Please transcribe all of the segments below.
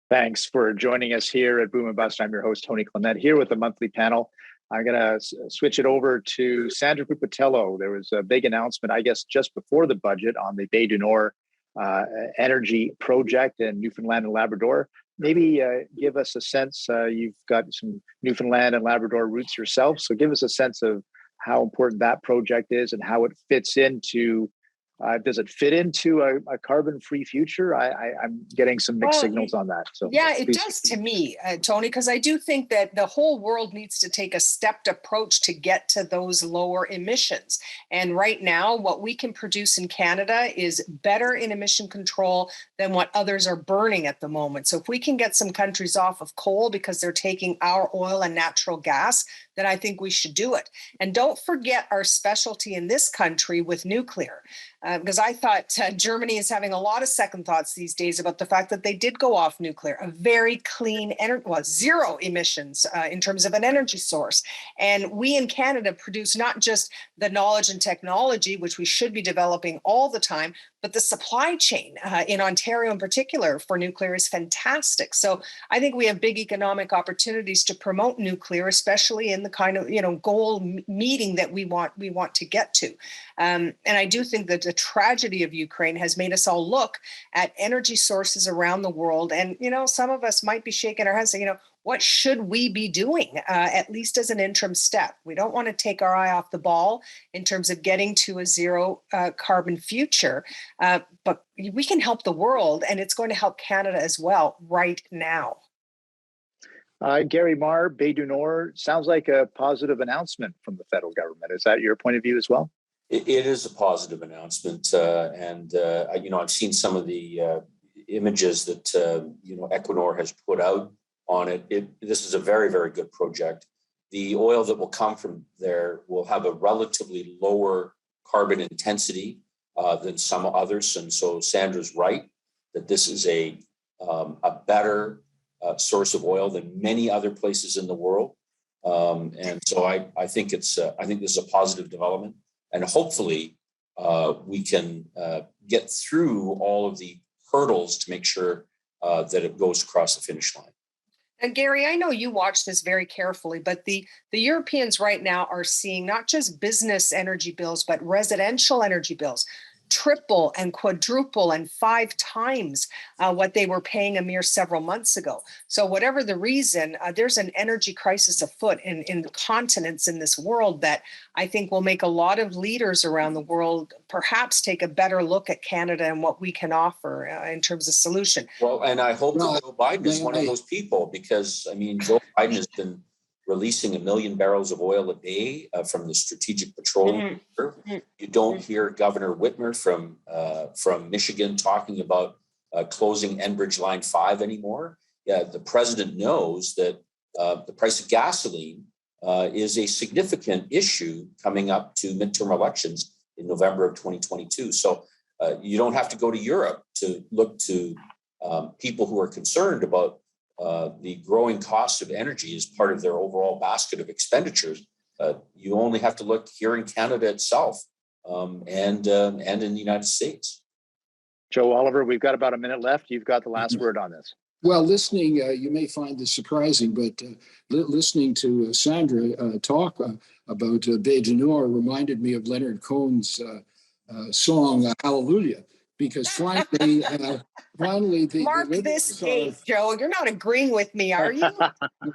Thanks for joining us here at Boom and Bust. I'm your host, Tony Clement, here with the monthly panel. I'm going to switch it over to Sandra Pupatello. There was a big announcement, I guess, just before the budget on the Bay du Nord energy project in Newfoundland and Labrador. Maybe give us a sense. You've got some Newfoundland and Labrador roots yourself, so give us a sense of how important that project is and how it fits into. Does it fit into a carbon-free future? I'm getting some mixed signals on that. So yeah, it does to me, Tony, because I do think that the whole world needs to take a stepped approach to get to those lower emissions. And right now, what we can produce in Canada is better in emission control than what others are burning at the moment. So if we can get some countries off of coal because they're taking our oil and natural gas, then I think we should do it. And don't forget our specialty in this country with nuclear. Because I thought Germany is having a lot of second thoughts these days about the fact that they did go off nuclear, a very clean energy, zero emissions in terms of an energy source. And we in Canada produce not just the knowledge and technology, which we should be developing all the time, but the supply chain in Ontario in particular for nuclear is fantastic. So I think we have big economic opportunities to promote nuclear, especially in the kind of goal meeting that we want to get to. And I do think that the tragedy of Ukraine has made us all look at energy sources around the world. And, some of us might be shaking our heads saying, what should we be doing, at least as an interim step? We don't want to take our eye off the ball in terms of getting to a zero carbon future, but we can help the world, and it's going to help Canada as well right now. Gary Marr, Bay du Nord, sounds like a positive announcement from the federal government. Is that your point of view as well? It is a positive announcement, and I've seen some of the images that Equinor has put out on it. This is a very, very good project. The oil that will come from there will have a relatively lower carbon intensity than some others, and so Sandra's right that this is a better source of oil than many other places in the world, and so I think this is a positive development. And hopefully we can get through all of the hurdles to make sure that it goes across the finish line. And Gary, I know you watch this very carefully, but the Europeans right now are seeing not just business energy bills, but residential energy bills triple and quadruple and 5 times what they were paying a mere several months ago. So whatever the reason, there's an energy crisis afoot in the continents in this world that I think will make a lot of leaders around the world perhaps take a better look at Canada and what we can offer in terms of solution. Well, and I hope that Joe Biden is one of those people, because, Joe Biden has been releasing 1 million barrels of oil a day from the Strategic Petroleum Reserve. You don't hear Governor Whitmer from Michigan talking about closing Enbridge Line 5 anymore. Yeah, the president knows that the price of gasoline is a significant issue coming up to midterm elections in November of 2022. So you don't have to go to Europe to look to people who are concerned about the growing cost of energy as part of their overall basket of expenditures. You only have to look here in Canada itself and in the United States. Joe Oliver, we've got about a minute left. You've got the last word on this. Well, listening, you may find this surprising, but listening to Sandra talk about Bay du Nord reminded me of Leonard Cohen's song, Hallelujah. Because finally, Mark this date, Joe. You're not agreeing with me, are you?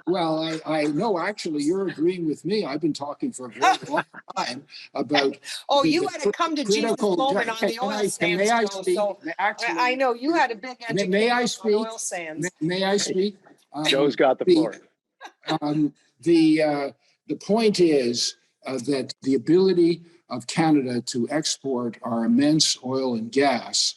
Well, I know. Actually, you're agreeing with me. I've been talking for a very long time about. You had to come to Jesus moment on the oil sands. May I speak? So actually, I know you had a big education may I speak? on oil sands. May I speak? Joe's got the floor. The point is that the ability of Canada to export our immense oil and gas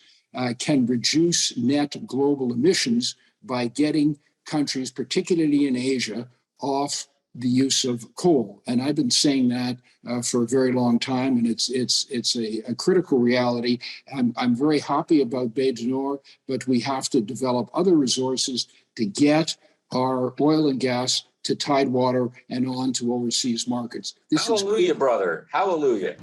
can reduce net global emissions by getting countries, particularly in Asia, off the use of coal. And I've been saying that for a very long time, and it's a critical reality. I'm very happy about Bay du Nord, but we have to develop other resources to get our oil and gas to Tidewater and on to overseas markets. Hallelujah, brother. Hallelujah.